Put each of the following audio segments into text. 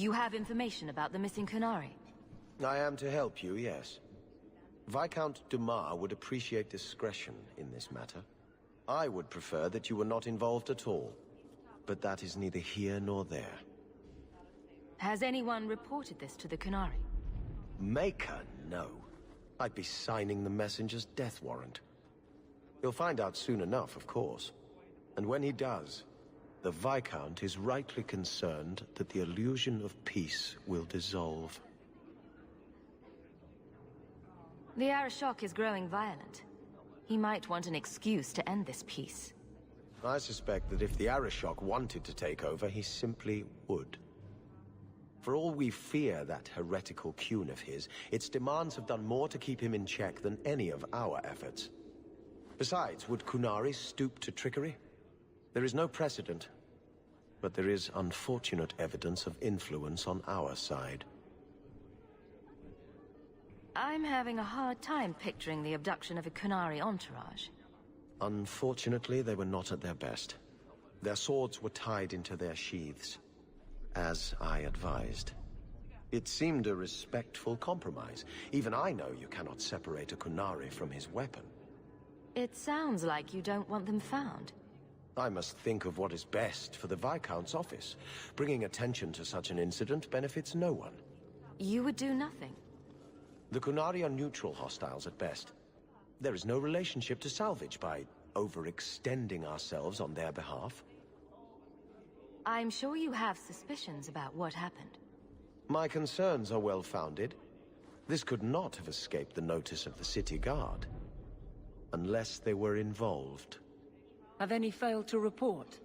You have information about the missing Qunari? I am to help you, yes. Viscount Dumas would appreciate discretion in this matter. I would prefer that you were not involved at all. But that is neither here nor there. Has anyone reported this to the Qunari? Maker, no. I'd be signing the messenger's death warrant. He'll find out soon enough, of course. And when he does, the Viscount is rightly concerned that the illusion of peace will dissolve. The Arishok is growing violent. He might want an excuse to end this peace. I suspect that if the Arishok wanted to take over, he simply would. For all we fear that heretical Qun of his, its demands have done more to keep him in check than any of our efforts. Besides, would Qunari stoop to trickery? There is no precedent, but there is unfortunate evidence of influence on our side. I'm having a hard time picturing the abduction of a Qunari entourage. Unfortunately, they were not at their best. Their swords were tied into their sheaths, as I advised. It seemed a respectful compromise. Even I know you cannot separate a Qunari from his weapon. It sounds like you don't want them found. I must think of what is best for the Viscount's office. Bringing attention to such an incident benefits no one. You would do nothing. The Qunari are neutral hostiles at best. There is no relationship to salvage by overextending ourselves on their behalf. I'm sure you have suspicions about what happened. My concerns are well-founded. This could not have escaped the notice of the city guard. Unless they were involved. Have any failed to report?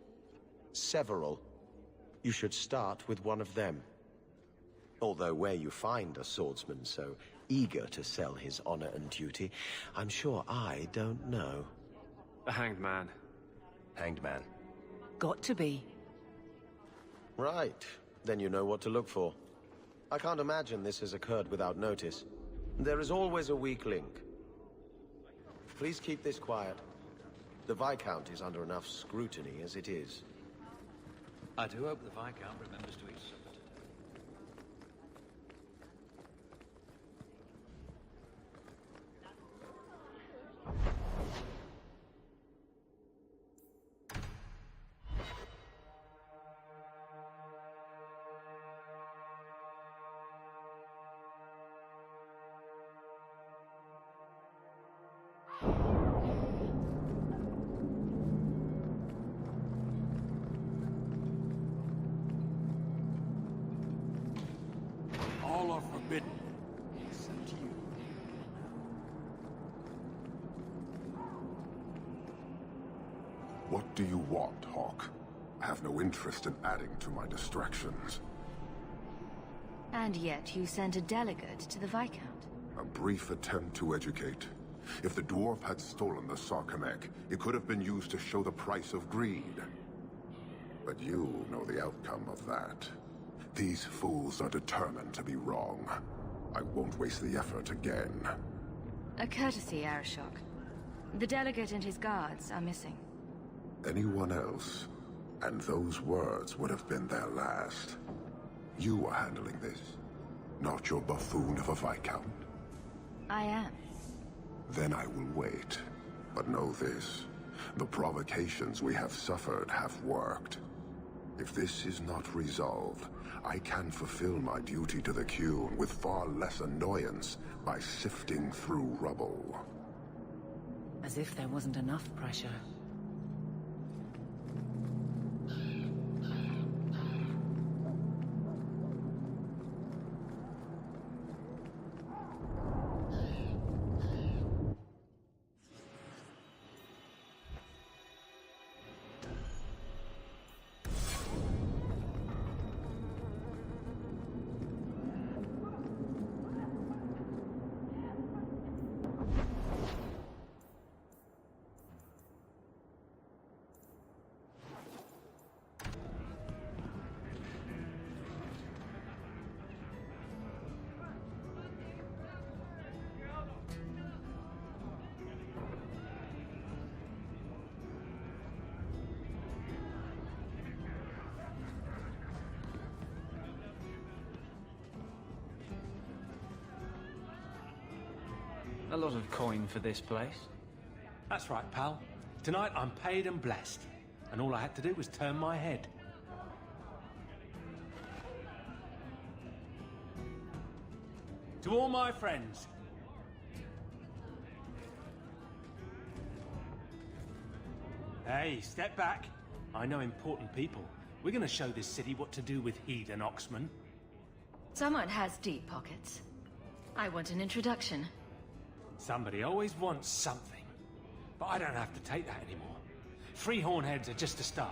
Several. You should start with one of them. Although where you find a swordsman so eager to sell his honor and duty, I'm sure I don't know. A hanged man. Hanged man. Got to be. Right. Then you know what to look for. I can't imagine this has occurred without notice. There is always a weak link. Please keep this quiet. The Viscount is under enough scrutiny as it is. I do hope the Viscount remembers to eat supper today. All are forbidden, except you. What do you want, Hawk? I have no interest in adding to my distractions. And yet you sent a delegate to the Viscount. A brief attempt to educate. If the dwarf had stolen the Sarkanek, it could have been used to show the price of greed. But you know the outcome of that. These fools are determined to be wrong. I won't waste the effort again. A courtesy, Arishok. The delegate and his guards are missing. Anyone else, and those words would have been their last. You are handling this, not your buffoon of a Viscount. I am. Then I will wait. But know this, the provocations we have suffered have worked. If this is not resolved, I can fulfill my duty to the Qun with far less annoyance by sifting through rubble. As if there wasn't enough pressure. A lot of coin for this place. That's right, pal. Tonight I'm paid and blessed. And all I had to do was turn my head. To all my friends. Hey, step back. I know important people. We're gonna show this city what to do with Heed and Oxman. Someone has deep pockets. I want an introduction. Somebody always wants something. But I don't have to take that anymore. 3 hornheads are just a start.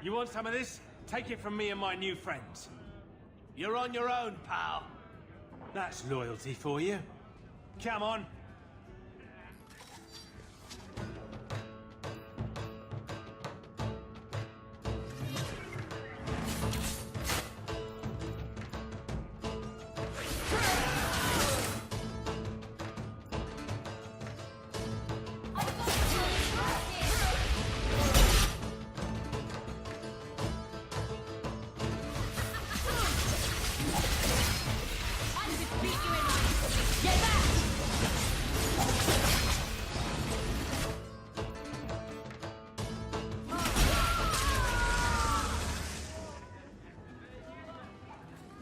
You want some of this? Take it from me and my new friends. You're on your own, pal. That's loyalty for you. Come on.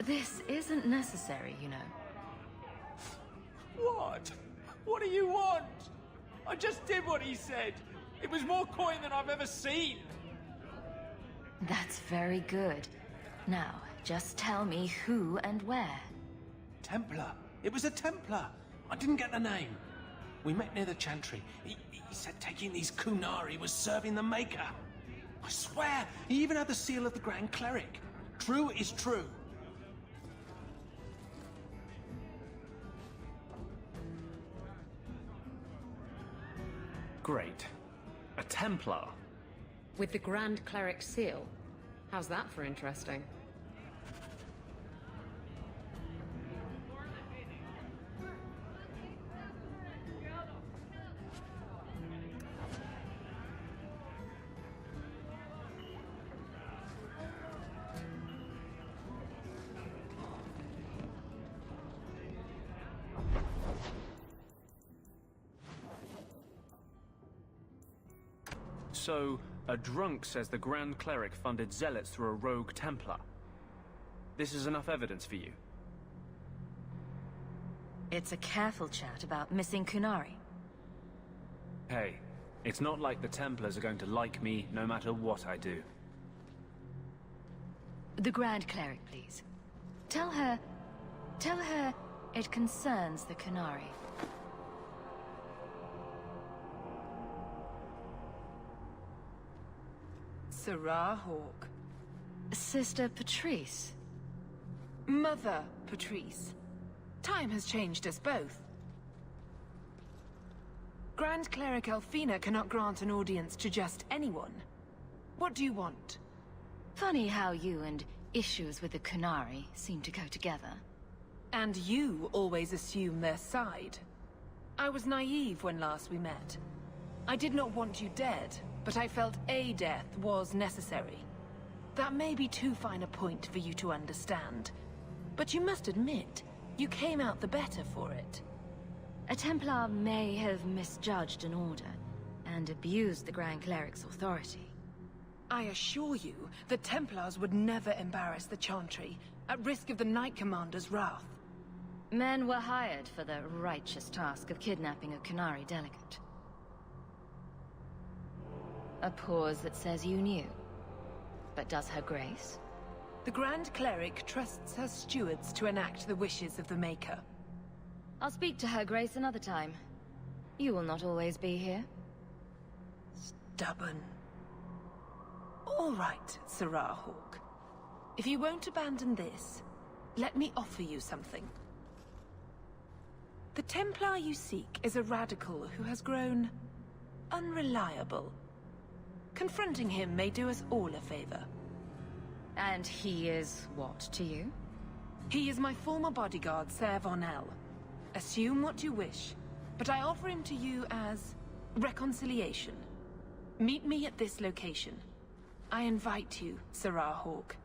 This isn't necessary, you know. What? What do you want? I just did what he said. It was more coin than I've ever seen. That's very good. Now, just tell me who and where. Templar. It was a Templar. I didn't get the name. We met near the Chantry. He said taking these Kunari was serving the Maker. I swear, he even had the seal of the Grand Cleric. True is true. Great. A Templar. With the Grand Cleric seal. How's that for interesting? So, a drunk says the Grand Cleric funded zealots through a rogue Templar. This is enough evidence for you? It's a careful chat about missing Kunari. Hey, it's not like the Templars are going to like me no matter what I do. The Grand Cleric, please. Tell her it concerns the Kunari. Serah Hawke. Sister Patrice. Mother Patrice. Time has changed us both. Grand Cleric Elfina cannot grant an audience to just anyone. What do you want? Funny how you and issues with the Kunari seem to go together. And you always assume their side. I was naive when last we met. I did not want you dead, but I felt a death was necessary. That may be too fine a point for you to understand. But you must admit, you came out the better for it. A Templar may have misjudged an order, and abused the Grand Cleric's authority. I assure you, the Templars would never embarrass the Chantry, at risk of the Knight Commander's wrath. Men were hired for the righteous task of kidnapping a Kunari delegate. A pause that says you knew. But does her grace? The Grand Cleric trusts her stewards to enact the wishes of the Maker. I'll speak to her grace another time. You will not always be here. Stubborn. All right, Serah Hawke. If you won't abandon this, let me offer you something. The Templar you seek is a radical who has grown unreliable. Confronting him may do us all a favor. And he is what to you? He is my former bodyguard, Ser Von El. Assume what you wish, but I offer him to you as reconciliation. Meet me at this location. I invite you, Serah Hawke.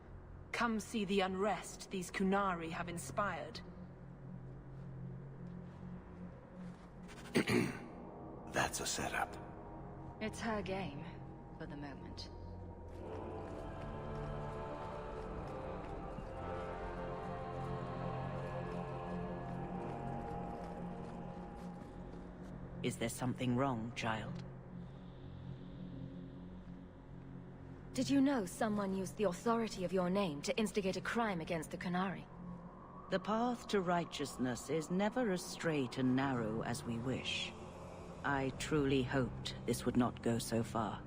Come see the unrest these Kunari have inspired. That's a setup. It's her game, for the moment. Is there something wrong, child? Did you know someone used the authority of your name to instigate a crime against the Qunari? The path to righteousness is never as straight and narrow as we wish. I truly hoped this would not go so far,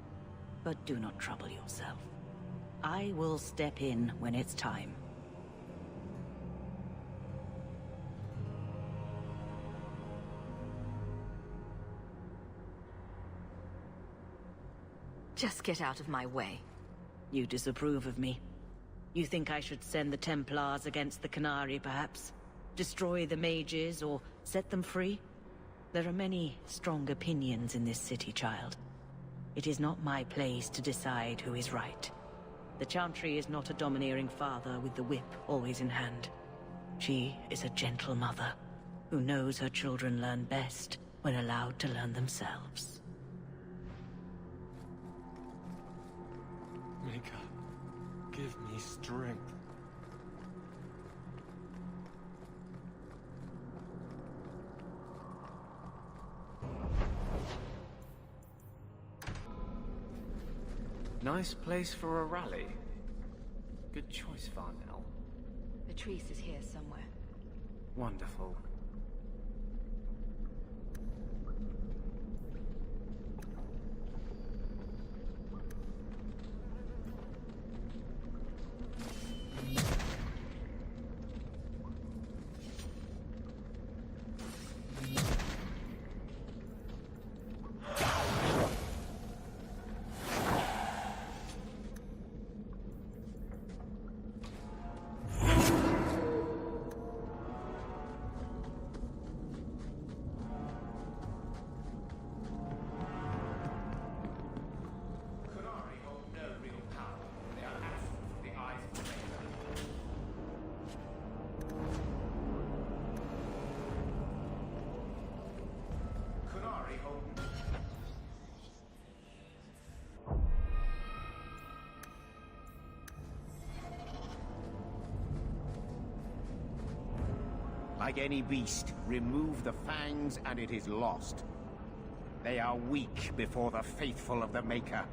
but do not trouble yourself. I will step in when it's time. Just get out of my way. You disapprove of me. You think I should send the Templars against the Qunari, perhaps? Destroy the mages, or set them free? There are many strong opinions in this city, child. It is not my place to decide who is right. The Chantry is not a domineering father with the whip always in hand. She is a gentle mother, who knows her children learn best when allowed to learn themselves. Mika, give me strength. Nice place for a rally. Good choice, Varnell. Patrice is here somewhere. Wonderful. Like any beast, remove the fangs and it is lost. They are weak before the faithful of the Maker.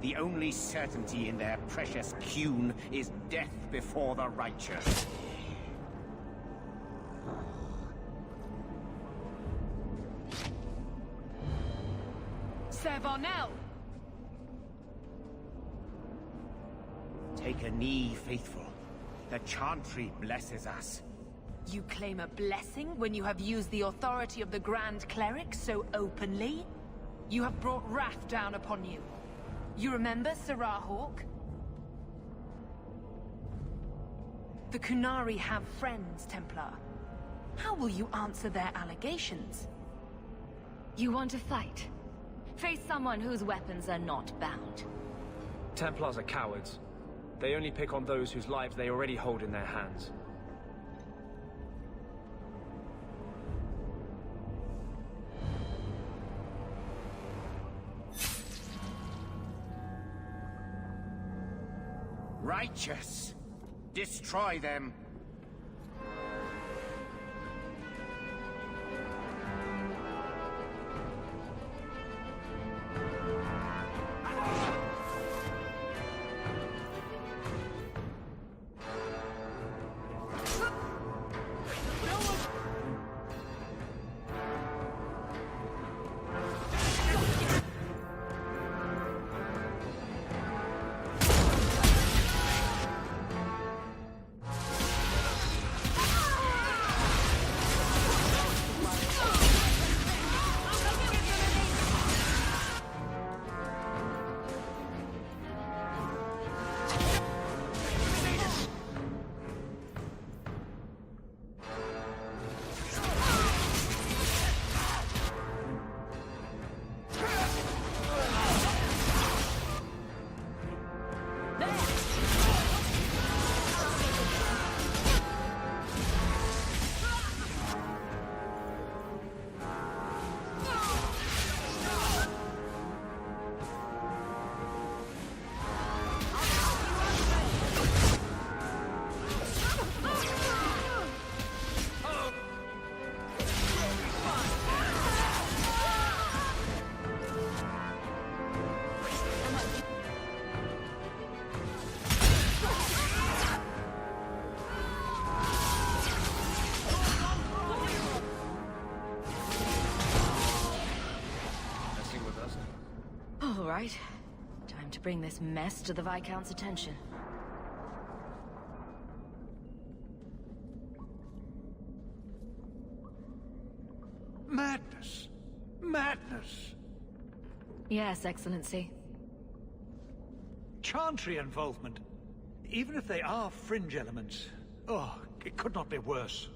The only certainty in their precious Qun is death before the righteous. Sir Varnell! Take a knee, faithful. The Chantry blesses us. You claim a blessing when you have used the authority of the Grand Cleric so openly? You have brought wrath down upon you. You remember Serah Hawk? The Qunari have friends, Templar. How will you answer their allegations? You want to fight? Face someone whose weapons are not bound. Templars are cowards. They only pick on those whose lives they already hold in their hands. Righteous! Destroy them! right. Time to bring this mess to the Viscount's attention. Madness! Madness! Yes, Excellency. Chantry involvement. Even if they are fringe elements. Oh, it could not be worse.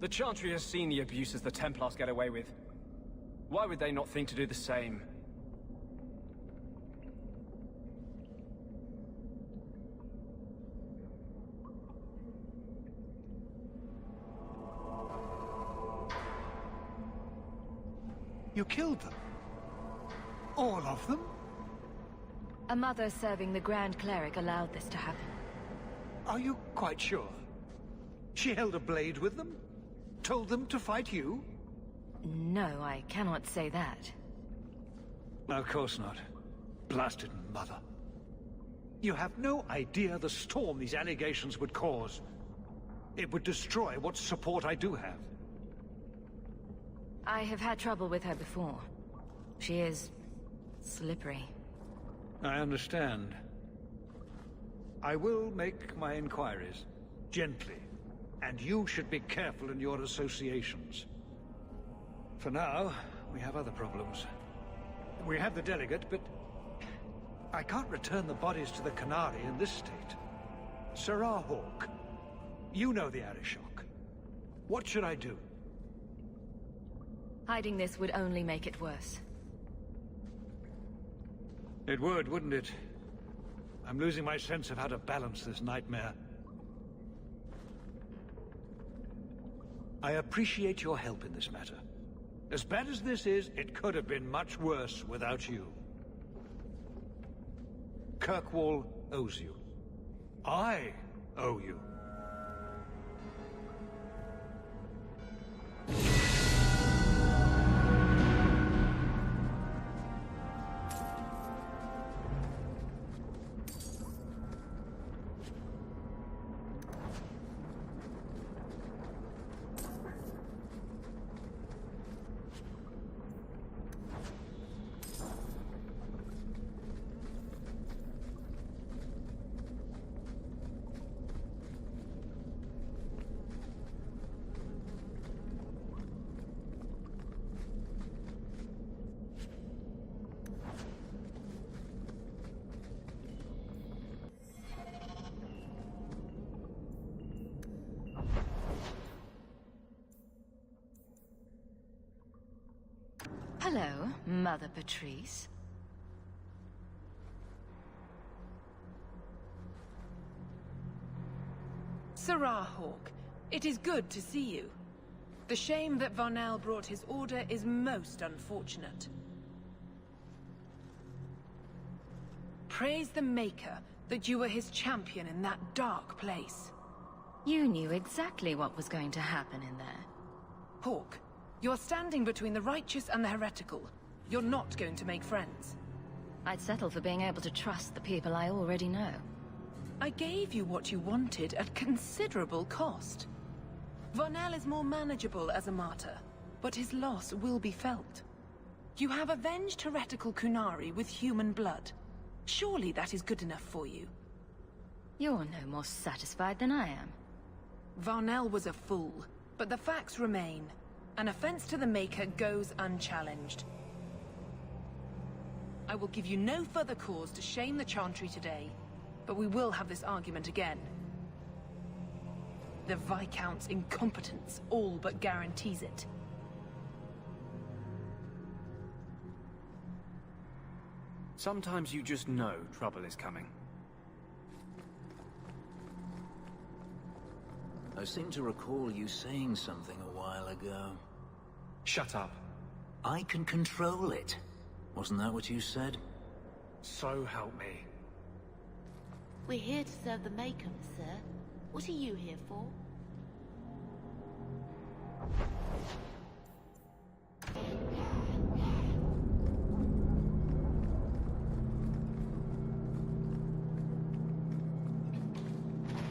The Chantry has seen the abuses the Templars get away with. Why would they not think to do the same? You killed them? All of them? A mother serving the Grand Cleric allowed this to happen. Are you quite sure? She held a blade with them? Told them to fight you? No, I cannot say that. Of course not. Blasted mother. You have no idea the storm these allegations would cause. It would destroy what support I do have. I have had trouble with her before. She is slippery. I understand. I will make my inquiries. Gently. And you should be careful in your associations. For now, we have other problems. We have the delegate, but I can't return the bodies to the Qunari in this state. Serah Hawke, you know the Arishok. What should I do? Hiding this would only make it worse. It would, wouldn't it? I'm losing my sense of how to balance this nightmare. I appreciate your help in this matter. As bad as this is, it could have been much worse without you. Kirkwall owes you. I owe you. Hello, Mother Patrice. Serah Hawke, it is good to see you. The shame that Varnell brought his order is most unfortunate. Praise the Maker that you were his champion in that dark place. You knew exactly what was going to happen in there. Hawke, you're standing between the righteous and the heretical. You're not going to make friends. I'd settle for being able to trust the people I already know. I gave you what you wanted at considerable cost. Varnell is more manageable as a martyr, but his loss will be felt. You have avenged heretical Qunari with human blood. Surely that is good enough for you. You're no more satisfied than I am. Varnell was a fool, but the facts remain. An offense to the Maker goes unchallenged. I will give you no further cause to shame the Chantry today, but we will have this argument again. The Viscount's incompetence all but guarantees it. Sometimes you just know trouble is coming. I seem to recall you saying something a while ago. Shut up. I can control it. Wasn't that what you said? So help me. We're here to serve the Maker, sir. What are you here for?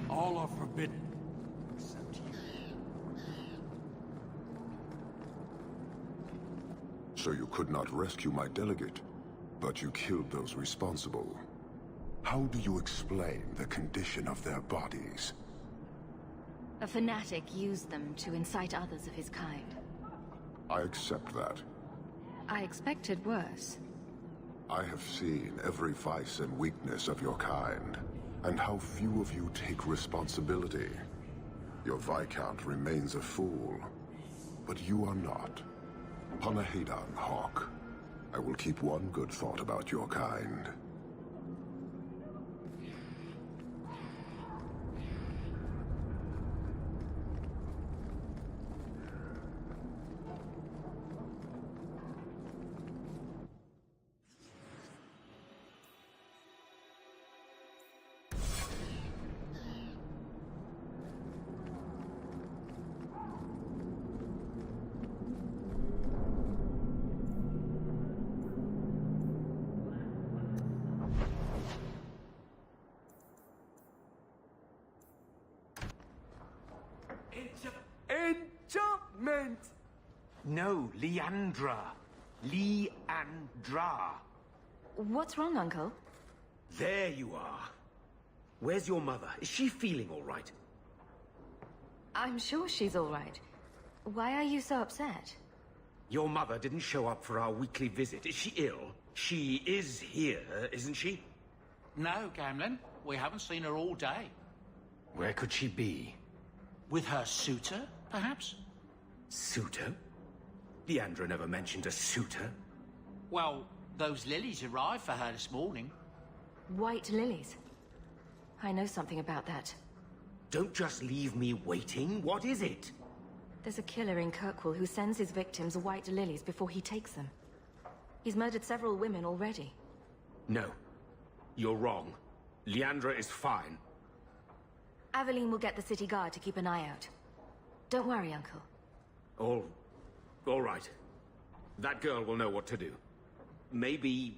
All are forbidden, except you. So you could not rescue my delegate. But you killed those responsible. How do you explain the condition of their bodies? A fanatic used them to incite others of his kind. I accept that. I expected worse. I have seen every vice and weakness of your kind, and how few of you take responsibility. Your Viscount remains a fool, but you are not. Panahedan, Hawke. I will keep one good thought about your kind. Enchantment! No, Leandra. Leandra. What's wrong, Uncle? There you are. Where's your mother? Is she feeling all right? I'm sure she's all right. Why are you so upset? Your mother didn't show up for our weekly visit. Is she ill? She is here, isn't she? No, Gamlen. We haven't seen her all day. Where could she be? With her suitor, perhaps? Suitor? Leandra never mentioned a suitor. Well, those lilies arrived for her this morning. White lilies. I know something about that. Don't just leave me waiting. What is it? There's a killer in Kirkwall who sends his victims white lilies before he takes them. He's murdered several women already. No. You're wrong. Leandra is fine. Aveline will get the city guard to keep an eye out. Don't worry, Uncle. All right. That girl will know what to do. Maybe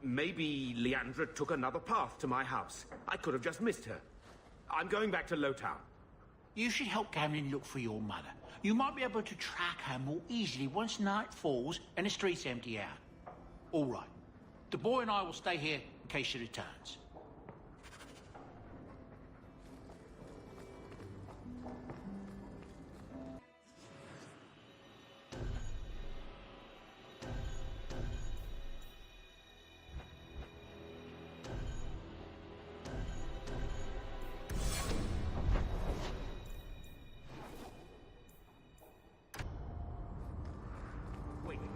Leandra took another path to my house. I could have just missed her. I'm going back to Lowtown. You should help Gamlen look for your mother. You might be able to track her more easily once night falls and the streets empty out. All right. The boy and I will stay here in case she returns.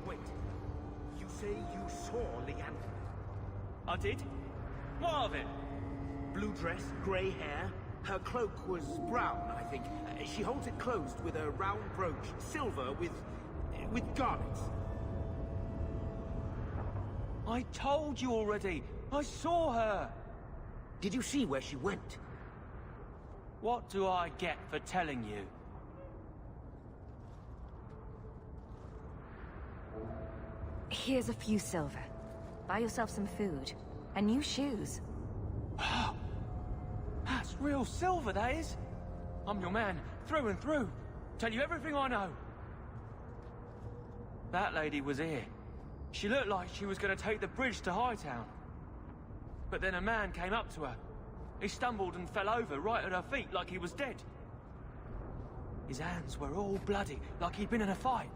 Wait. You say you saw Leandra? I did? What of it? Blue dress, grey hair. Her cloak was brown, I think. She holds it closed with a round brooch, silver with garnets. I told you already. I saw her. Did you see where she went? What do I get for telling you? Here's a few silver. Buy yourself some food. And new shoes. That's real silver, that is. I'm your man, through and through. Tell you everything I know. That lady was here. She looked like she was going to take the bridge to Hightown. But then a man came up to her. He stumbled and fell over right at her feet like he was dead. His hands were all bloody, like he'd been in a fight.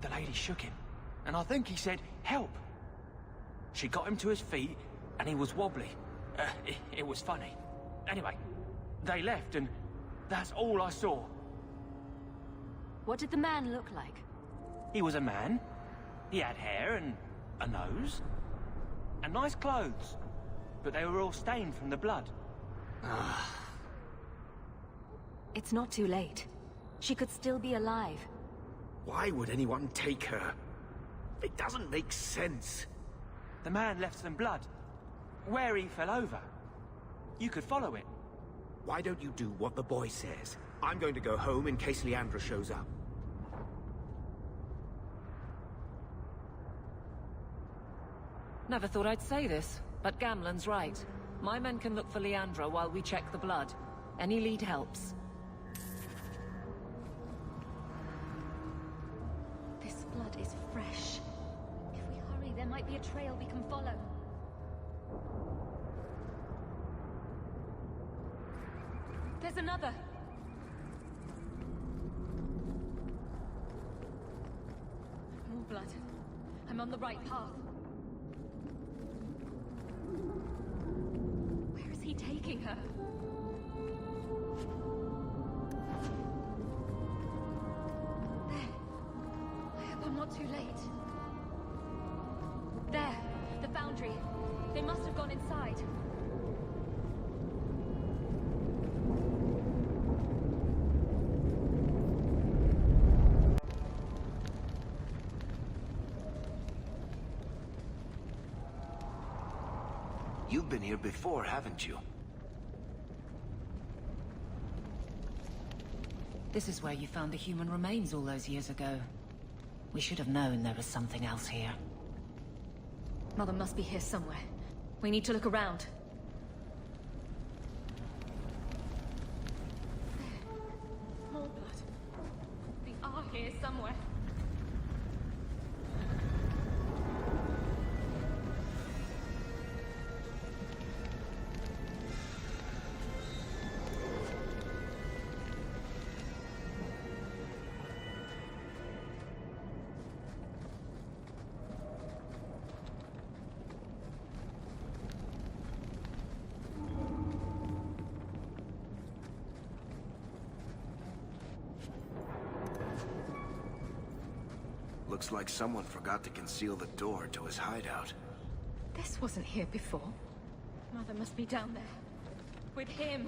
The lady shook him, and I think he said, "Help." She got him to his feet, and he was wobbly. It was funny. Anyway, they left, and that's all I saw. What did the man look like? He was a man. He had hair and a nose. And nice clothes. But they were all stained from the blood. It's not too late. She could still be alive. Why would anyone take her? It doesn't make sense. The man left some blood. Where he fell over. You could follow it. Why don't you do what the boy says? I'm going to go home in case Leandra shows up. Never thought I'd say this, but Gamlen's right. My men can look for Leandra while we check the blood. Any lead helps. This blood is fresh. If we hurry, there might might be a trail we can follow. There's another! More blood. I'm on the right path. Where is he taking her? There. I hope I'm not too late. There. The foundry. They must have gone inside. You've been here before, haven't you? This is where you found the human remains all those years ago. We should have known there was something else here. Mother must be here somewhere. We need to look around. There. More blood. They are here somewhere. Looks like someone forgot to conceal the door to his hideout. This wasn't here before. Mother must be down there. With him.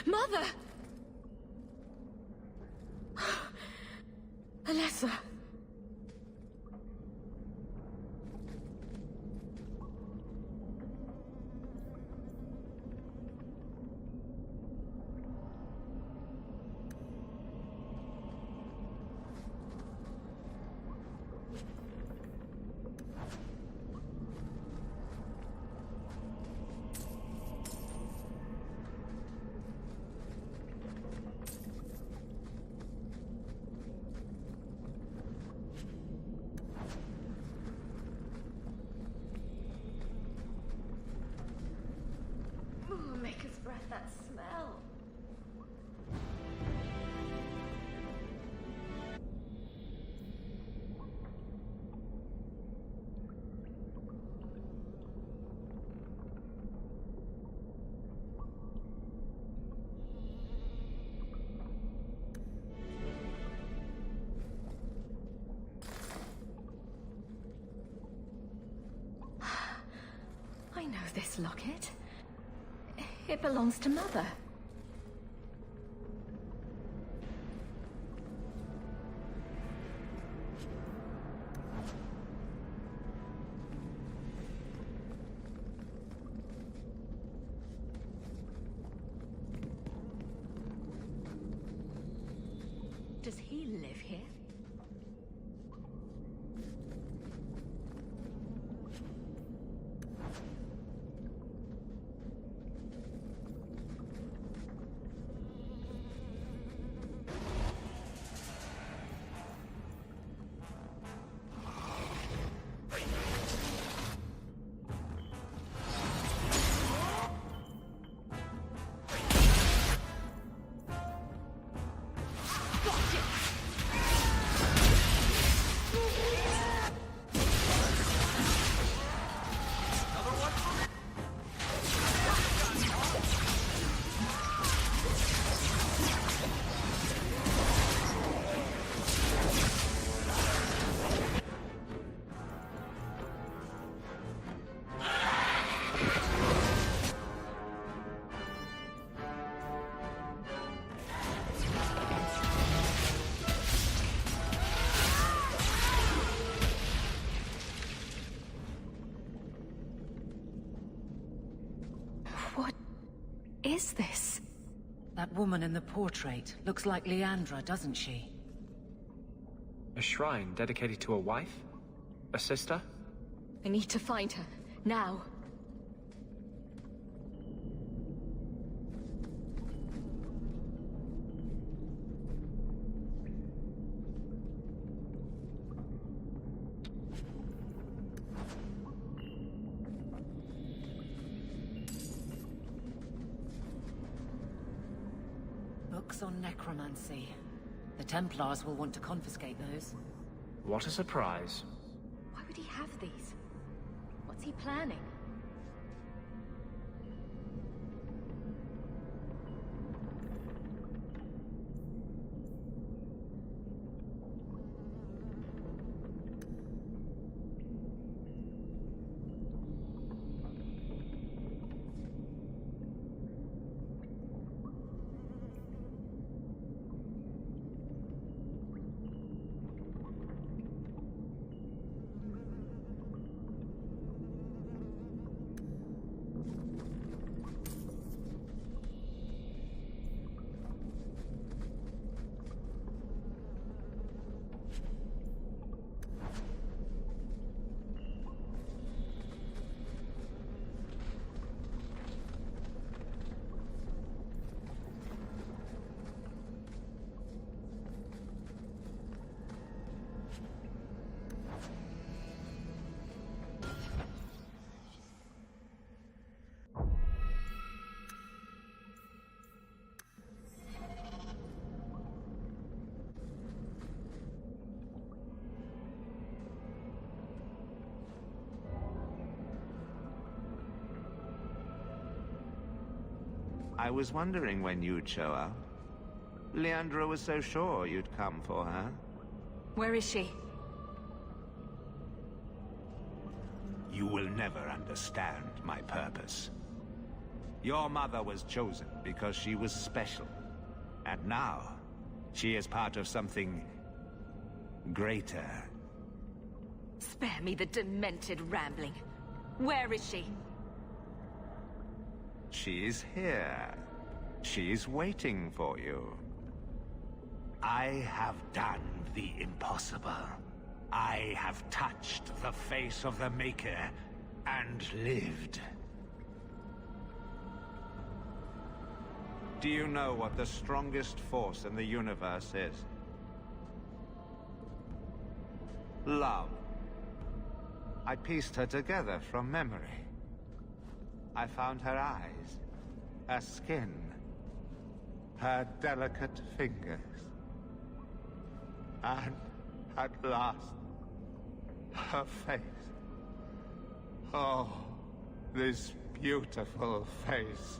Mother! Alessa! Maker's breath, that smell. I know this locket. It belongs to Mother. Does he live here? is this? That woman in the portrait looks like Leandra, doesn't she? A shrine dedicated to a wife? A sister? I need to find her. Now. Books on necromancy. The Templars will want to confiscate those. What a surprise. Why would he have these? What's he planning? I was wondering when you'd show up. Leandra was so sure you'd come for her. Where is she? You will never understand my purpose. Your mother was chosen because she was special. And now, she is part of something greater. Spare me the demented rambling. Where is she? She's here. She's waiting for you. I have done the impossible. I have touched the face of the Maker and lived. Do you know what the strongest force in the universe is? Love. I pieced her together from memory. I found her eyes, her skin, her delicate fingers. And at last, her face. Oh, this beautiful face.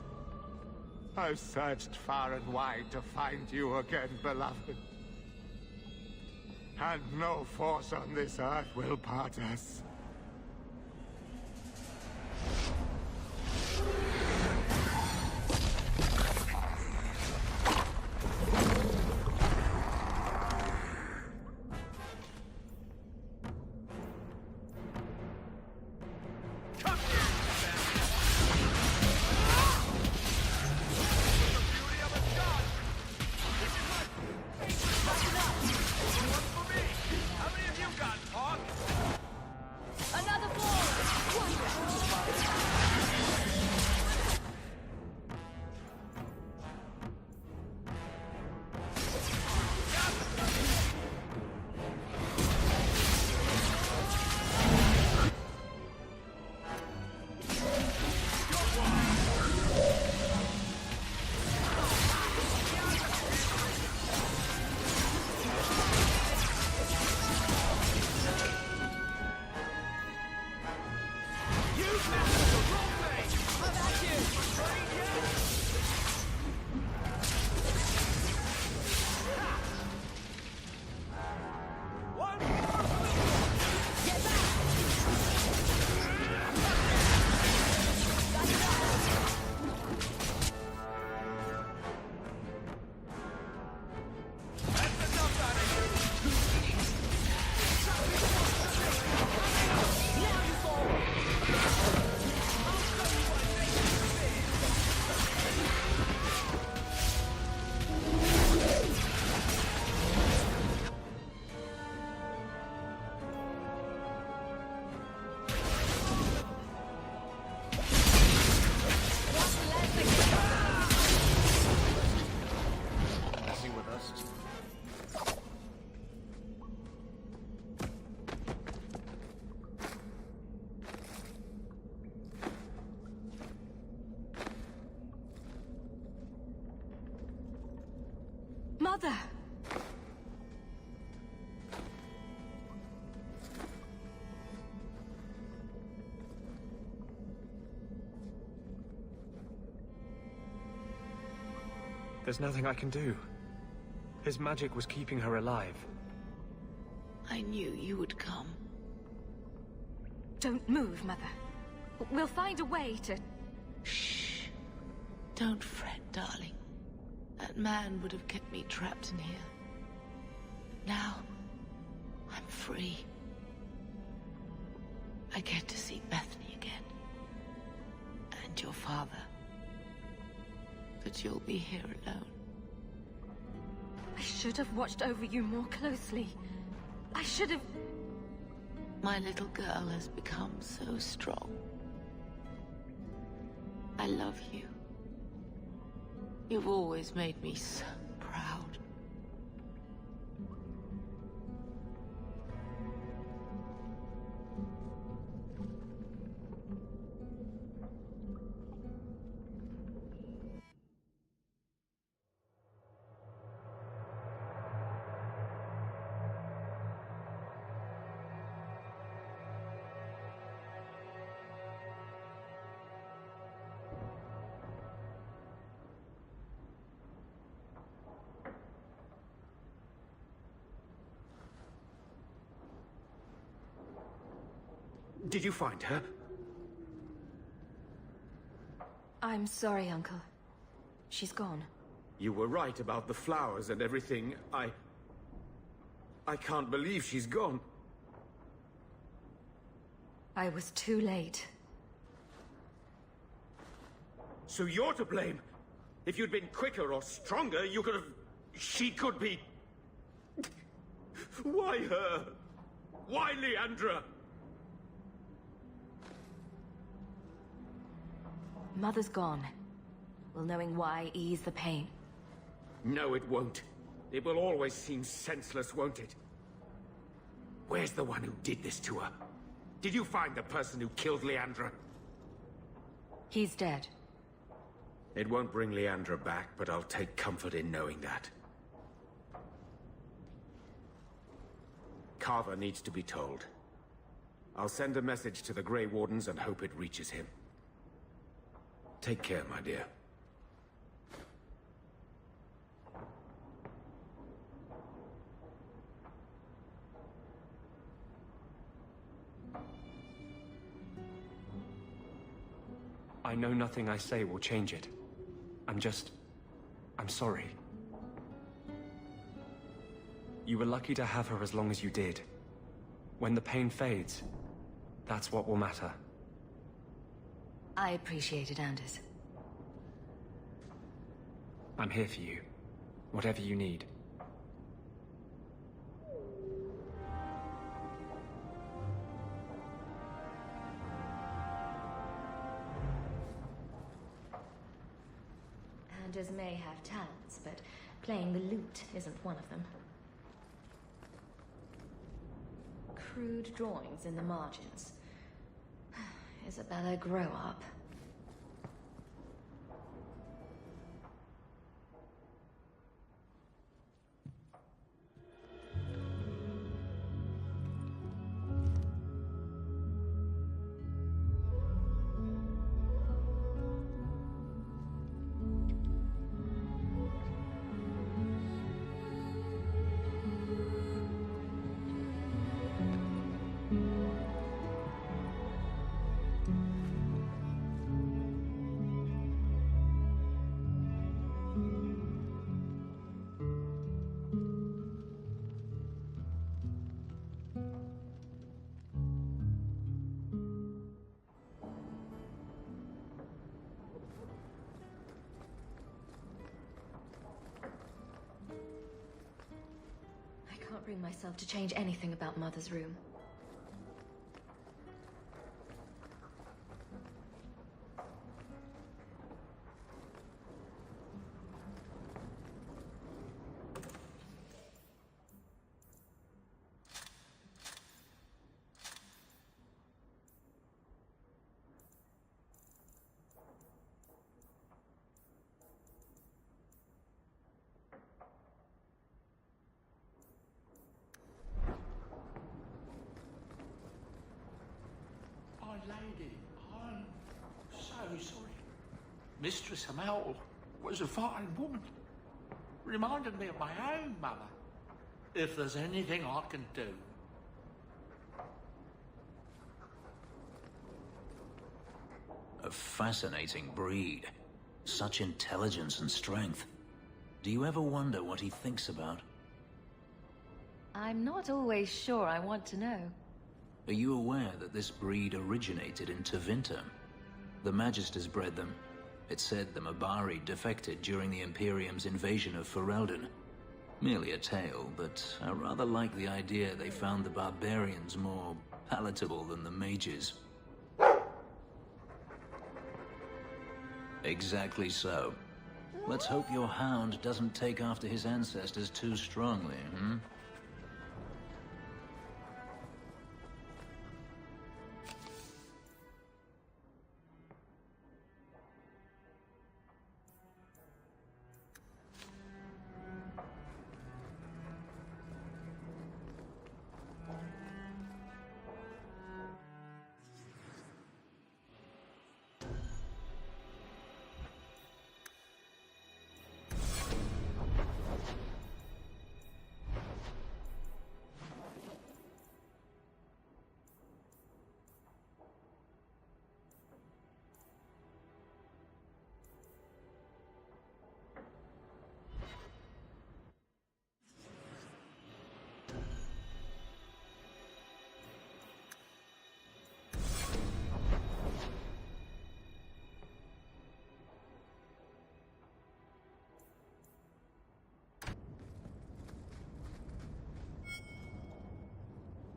I've searched far and wide to find you again, beloved. And no force on this earth will part us. Mother! There's nothing I can do. His magic was keeping her alive. I knew you would come. Don't move, Mother. We'll find a way to... Shh. Don't fret, darling. That man would have kept me trapped in here. Now, I'm free. I get to see Bethany again. And your father. But you'll be here alone. I should have watched over you more closely. I should have... My little girl has become so strong. I love you. You've always made me so proud. Did you find her? I'm sorry, Uncle. She's gone. You were right about the flowers and everything. I can't believe she's gone. I was too late. So you're to blame. If you'd been quicker or stronger, you could have... She could be... Why her? Why Leandra? Mother's gone. Will knowing why ease the pain? No, it won't. It will always seem senseless, won't it? Where's the one who did this to her? Did you find the person who killed Leandra? He's dead. It won't bring Leandra back, but I'll take comfort in knowing that. Carver needs to be told. I'll send a message to the Grey Wardens and hope it reaches him. Take care, my dear. I know nothing I say will change it. I'm sorry. You were lucky to have her as long as you did. When the pain fades, that's what will matter. I appreciate it, Anders. I'm here for you. Whatever you need. Anders may have talents, but playing the lute isn't one of them. Crude drawings in the margins. Isabella, grow up. I can't bring myself to change anything about Mother's room. Mistress Hamel was a fine woman. Reminded me of my own mother. If there's anything I can do. A fascinating breed. Such intelligence and strength. Do you ever wonder what he thinks about? I'm not always sure I want to know. Are you aware that this breed originated in Tevinter? The Magisters bred them. It said the Mabari defected during the Imperium's invasion of Ferelden. Merely a tale, but I rather like the idea they found the barbarians more palatable than the mages. Exactly so. Let's hope your hound doesn't take after his ancestors too strongly, hmm?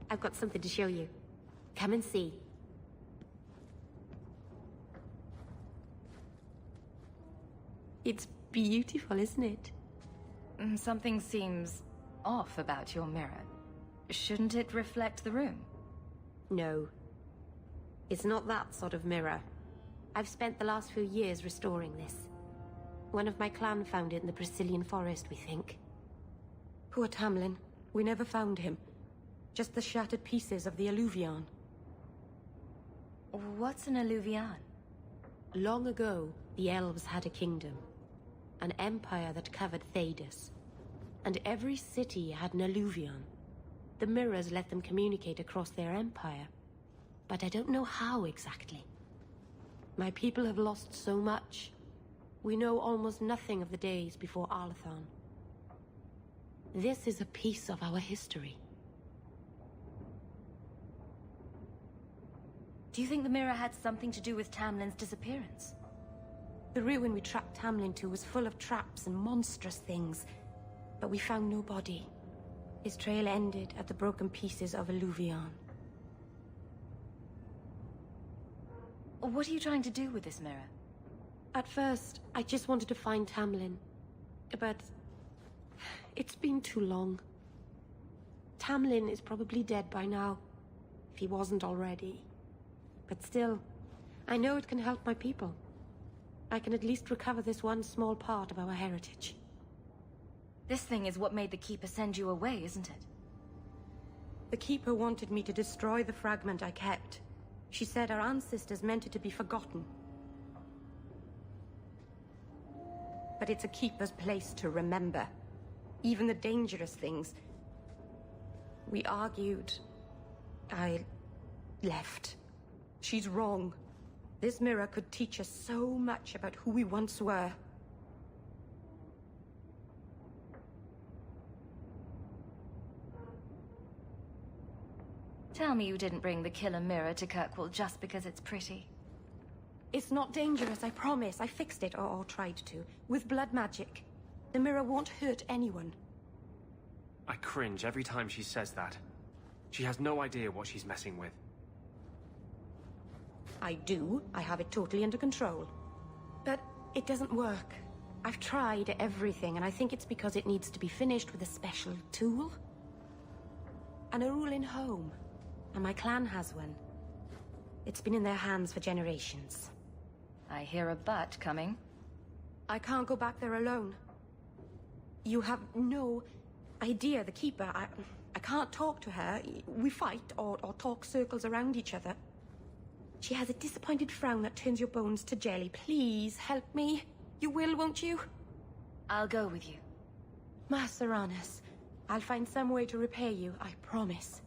I've got something to show you. Come and see. It's beautiful, isn't it? Something seems off about your mirror. Shouldn't it reflect the room? No. It's not that sort of mirror. I've spent the last few years restoring this. One of my clan found it in the Brazilian forest, we think. Poor Tamlin. We never found him. Just the shattered pieces of the Alluvion. What's an Alluvion? Long ago, the elves had a kingdom. An empire that covered Thedas. And every city had an Alluvion. The mirrors let them communicate across their empire. But I don't know how exactly. My people have lost so much. We know almost nothing of the days before Arlathan. This is a piece of our history. Do you think the mirror had something to do with Tamlin's disappearance? The ruin we tracked Tamlin to was full of traps and monstrous things, but we found no body. His trail ended at the broken pieces of Alluvion. What are you trying to do with this mirror? At first, I just wanted to find Tamlin. But it's been too long. Tamlin is probably dead by now, if he wasn't already. But still, I know it can help my people. I can at least recover this one small part of our heritage. This thing is what made the Keeper send you away, isn't it? The Keeper wanted me to destroy the fragment I kept. She said our ancestors meant it to be forgotten. But it's a Keeper's place to remember. Even the dangerous things. We argued. I left. She's wrong. This mirror could teach us so much about who we once were. Tell me you didn't bring the killer mirror to Kirkwall just because it's pretty. It's not dangerous, I promise. I fixed it, or tried to, with blood magic. The mirror won't hurt anyone. I cringe every time she says that. She has no idea what she's messing with. I do. I have it totally under control. But it doesn't work. I've tried everything, and I think it's because it needs to be finished with a special tool. An Arulin home. And my clan has one. It's been in their hands for generations. I hear a but coming. I can't go back there alone. You have no idea, the Keeper. I can't talk to her. We fight or talk circles around each other. She has a disappointed frown that turns your bones to jelly. Please, help me. You will, won't you? I'll go with you. Master Arnus, I'll find some way to repay you, I promise.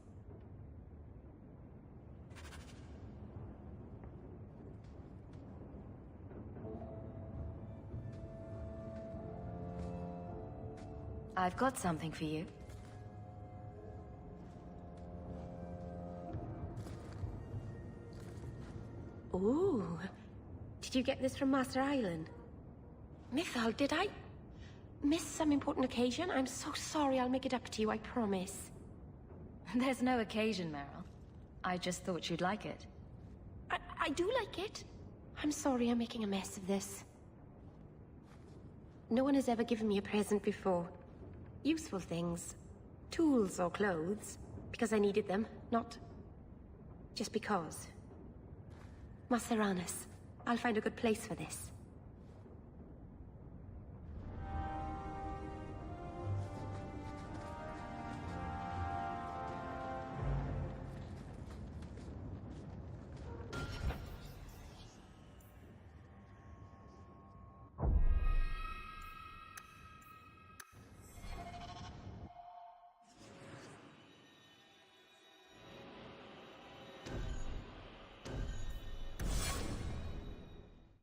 I've got something for you. Ooh. Did you get this from Master Island? Mythal, did I miss some important occasion? I'm so sorry. I'll make it up to you, I promise. There's no occasion, Meryl. I just thought you'd like it. I do like it. I'm sorry I'm making a mess of this. No one has ever given me a present before. Useful things. Tools or clothes. Because I needed them, not just because. Master Arnus, I'll find a good place for this.